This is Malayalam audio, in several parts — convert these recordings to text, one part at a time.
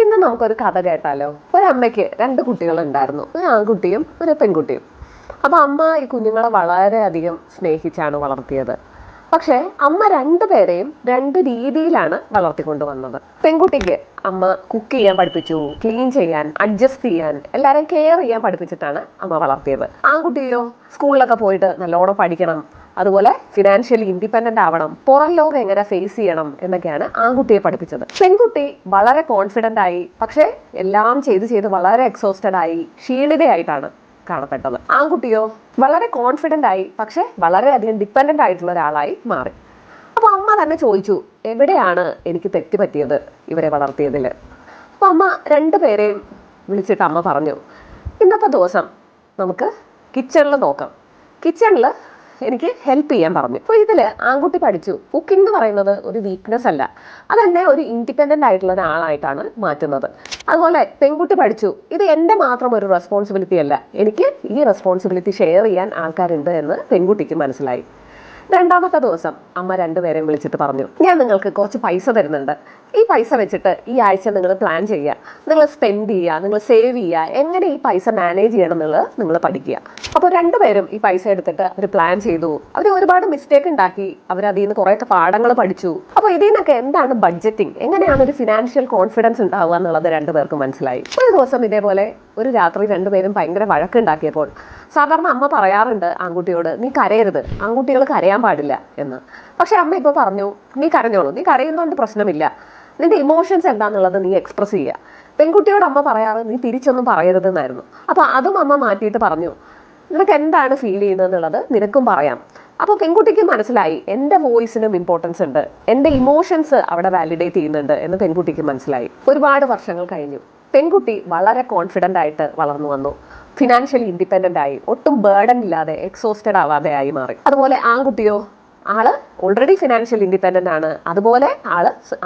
ഇന്ന് നമുക്കൊരു കഥ കേട്ടാലോ? ഒരമ്മയ്ക്ക് രണ്ട് കുട്ടികളുണ്ടായിരുന്നു, ഒരു ആൺകുട്ടിയും ഒരു പെൺകുട്ടിയും. അപ്പൊ അമ്മ ഈ കുഞ്ഞുങ്ങളെ വളരെയധികം സ്നേഹിച്ചാണ് വളർത്തിയത്. പക്ഷെ അമ്മ രണ്ടുപേരെയും രണ്ട് രീതിയിലാണ് വളർത്തിക്കൊണ്ടുവന്നത്. പെൺകുട്ടിക്ക് അമ്മ കുക്ക് ചെയ്യാൻ പഠിപ്പിച്ചു, ക്ലീൻ ചെയ്യാൻ, അഡ്ജസ്റ്റ് ചെയ്യാൻ, എല്ലാവരെയും കെയർ ചെയ്യാൻ പഠിപ്പിച്ചിട്ടാണ് അമ്മ വളർത്തിയത്. ആൺകുട്ടിയോ സ്കൂളിലൊക്കെ പോയിട്ട് നല്ലോണം പഠിക്കണം, അതുപോലെ ഫിനാൻഷ്യലി ഇൻഡിപെൻഡന്റ് ആവണം, പുറം ലോകം എങ്ങനെ ഫേസ് ചെയ്യണം എന്നൊക്കെയാണ് ആൺകുട്ടിയെ പഠിപ്പിച്ചത്. പെൺകുട്ടി വളരെ കോൺഫിഡന്റ് ആയി, പക്ഷെ എല്ലാം ചെയ്ത് വളരെ എക്സോസ്റ്റഡ് ആയി, ക്ഷീണിതയായിട്ടാണ് കാണപ്പെട്ടത്. ആൺകുട്ടിയോ വളരെ കോൺഫിഡന്റ് ആയി, പക്ഷെ വളരെയധികം ഡിപ്പെൻഡന്റ് ആയിട്ടുള്ള ഒരാളായി മാറി. അപ്പൊ അമ്മ തന്നെ ചോദിച്ചു, എവിടെയാണ് എനിക്ക് തെറ്റ് പറ്റിയത് ഇവരെ വളർത്തിയതിൽ? അപ്പൊ അമ്മ രണ്ടുപേരെയും വിളിച്ചിട്ട് അമ്മ പറഞ്ഞു, ഇന്നത്തെ ദിവസം നമുക്ക് കിച്ചണിൽ നോക്കാം, കിച്ചണിൽ എനിക്ക് ഹെൽപ്പ് ചെയ്യാൻ പറഞ്ഞു. അപ്പോൾ ഇതിൽ ആൺകുട്ടി പഠിച്ചു കുക്കിംഗ് എന്ന് പറയുന്നത് ഒരു വീക്ക്നെസ് അല്ല, അതെന്നെ ഒരു ഇൻഡിപെൻഡൻ്റ് ആയിട്ടുള്ള ഒരാളായിട്ടാണ് മാറ്റുന്നത്. അതുപോലെ പെൺകുട്ടി പഠിച്ചു ഇത് എൻ്റെ മാത്രം ഒരു റെസ്പോൺസിബിലിറ്റി അല്ല, എനിക്ക് ഈ റെസ്പോൺസിബിലിറ്റി ഷെയർ ചെയ്യാൻ ആൾക്കാരുണ്ട് എന്ന് പെൺകുട്ടിക്ക് മനസ്സിലായി. രണ്ടാമത്തെ ദിവസം അമ്മ രണ്ടുപേരെയും വിളിച്ചിട്ട് പറഞ്ഞു, ഞാൻ നിങ്ങൾക്ക് കുറച്ച് പൈസ തരുന്നുണ്ട്, ഈ പൈസ വെച്ചിട്ട് ഈ ആഴ്ച നിങ്ങൾ പ്ലാൻ ചെയ്യുക, നിങ്ങൾ സ്പെൻഡ് ചെയ്യുക, നിങ്ങൾ സേവ് ചെയ്യുക, എങ്ങനെ ഈ പൈസ മാനേജ് ചെയ്യണം എന്നുള്ളത് നിങ്ങൾ പഠിക്കുക. അപ്പോൾ രണ്ടുപേരും ഈ പൈസ എടുത്തിട്ട് അവർ പ്ലാൻ ചെയ്തു. അവർ ഒരുപാട് മിസ്റ്റേക്ക് ഉണ്ടാക്കി, അവർ അതിൽ നിന്ന് കുറേ പാഠങ്ങൾ പഠിച്ചു. അപ്പോൾ ഇതിൽ നിന്നൊക്കെ എന്താണ് ബഡ്ജറ്റിംഗ്, എങ്ങനെയാണ് ഒരു ഫിനാൻഷ്യൽ കോൺഫിഡൻസ് ഉണ്ടാവുക എന്നുള്ളത് രണ്ടുപേർക്കും മനസ്സിലായി. ഒരു ദിവസം ഇതേപോലെ ഒരു രാത്രി രണ്ടുപേരും ഭയങ്കര വഴക്കുണ്ടാക്കിയപ്പോൾ സാധാരണ അമ്മ പറയാറുണ്ട് ആൺകുട്ടിയോട്, നീ കരയരുത്, ആൺകുട്ടികൾ കരയാൻ പാടില്ല എന്ന്. പക്ഷെ അമ്മ ഇപ്പോൾ പറഞ്ഞു, നീ കരഞ്ഞോളൂ, നീ കരയുന്നതുകൊണ്ട് പ്രശ്നമില്ല, നിന്റെ ഇമോഷൻസ് എന്താണെന്നുള്ളത് നീ എക്സ്പ്രസ് ചെയ്യുക. പെൺകുട്ടിയോട് അമ്മ പറയാറ് നീ തിരിച്ചൊന്നും പറയരുതെന്നായിരുന്നു. അപ്പോൾ അതും അമ്മ മാറ്റിയിട്ട് പറഞ്ഞു, നിനക്ക് എന്താണ് ഫീൽ ചെയ്യുന്നത് എന്നുള്ളത് നിനക്കും പറയാം. അപ്പോൾ പെൺകുട്ടിക്ക് മനസ്സിലായി എൻ്റെ വോയിസിനും ഇമ്പോർട്ടൻസ് ഉണ്ട്, എൻ്റെ ഇമോഷൻസ് അവിടെ വാലിഡേറ്റ് ചെയ്യുന്നുണ്ട് എന്ന് പെൺകുട്ടിക്ക് മനസ്സിലായി. ഒരുപാട് വർഷങ്ങൾ കഴിഞ്ഞു. പെൺകുട്ടി വളരെ കോൺഫിഡൻ്റ് ആയിട്ട് വളർന്നു വന്നു, ഫിനാൻഷ്യലി ഇൻഡിപെൻഡൻ്റ് ആയി, ഒട്ടും ബേർഡൻ ഇല്ലാതെ എക്സോസ്റ്റഡ് ആവാതെ ആയി മാറി. അതുപോലെ ആൺകുട്ടിയോ ആള് ഓൾറെഡി ഫിനാൻഷ്യൽ ഇൻഡിപെൻഡൻ്റ് ആണ്, അതുപോലെ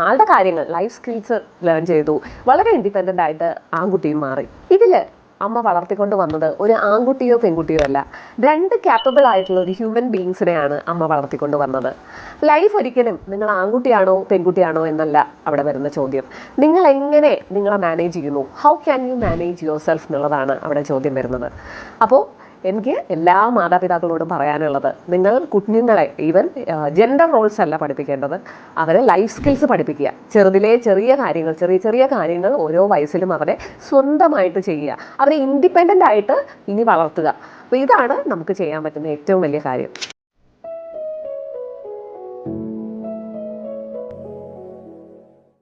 ആളുടെ കാര്യങ്ങൾ ലൈഫ് സ്കിൽസ് ലേൺ ചെയ്തു, വളരെ ഇൻഡിപെൻഡൻ്റ് ആയിട്ട് ആൺകുട്ടിയും മാറി. ഇതില് അമ്മ വളർത്തിക്കൊണ്ട് വന്നത് ഒരു ആൺകുട്ടിയോ പെൺകുട്ടിയോ അല്ല, രണ്ട് ക്യാപ്പബിൾ ആയിട്ടുള്ള ഒരു ഹ്യൂമൻ ബീങ്സിനെയാണ് അമ്മ വളർത്തിക്കൊണ്ട് വന്നത്. ലൈഫ് ഒരിക്കലും നിങ്ങൾ ആൺകുട്ടിയാണോ പെൺകുട്ടിയാണോ എന്നല്ല അവിടെ വരുന്ന ചോദ്യം, നിങ്ങൾ എങ്ങനെ നിങ്ങളെ മാനേജ് ചെയ്യുന്നു, how can you manage your self എന്നുള്ളതാണ് അവിടെ ചോദ്യം വരുന്നത്. അപ്പോൾ എനിക്ക് എല്ലാ മാതാപിതാക്കളോടും പറയാനുള്ളത്, നിങ്ങൾ കുഞ്ഞുങ്ങളെ ഈവൻ ജെൻഡർ റോൾസ് അല്ല പഠിപ്പിക്കേണ്ടത്, അവരെ ലൈഫ് സ്കിൽസ് പഠിപ്പിക്കുക. ചെറിയ കാര്യങ്ങൾ ഓരോ വയസ്സിലും അവരെ സ്വന്തമായിട്ട് ചെയ്യുക, അവരെ ഇൻഡിപെൻഡൻ്റ് ആയിട്ട് ഇനി വളർത്തുക. അപ്പോൾ ഇതാണ് നമുക്ക് ചെയ്യാൻ പറ്റുന്ന ഏറ്റവും വലിയ കാര്യം.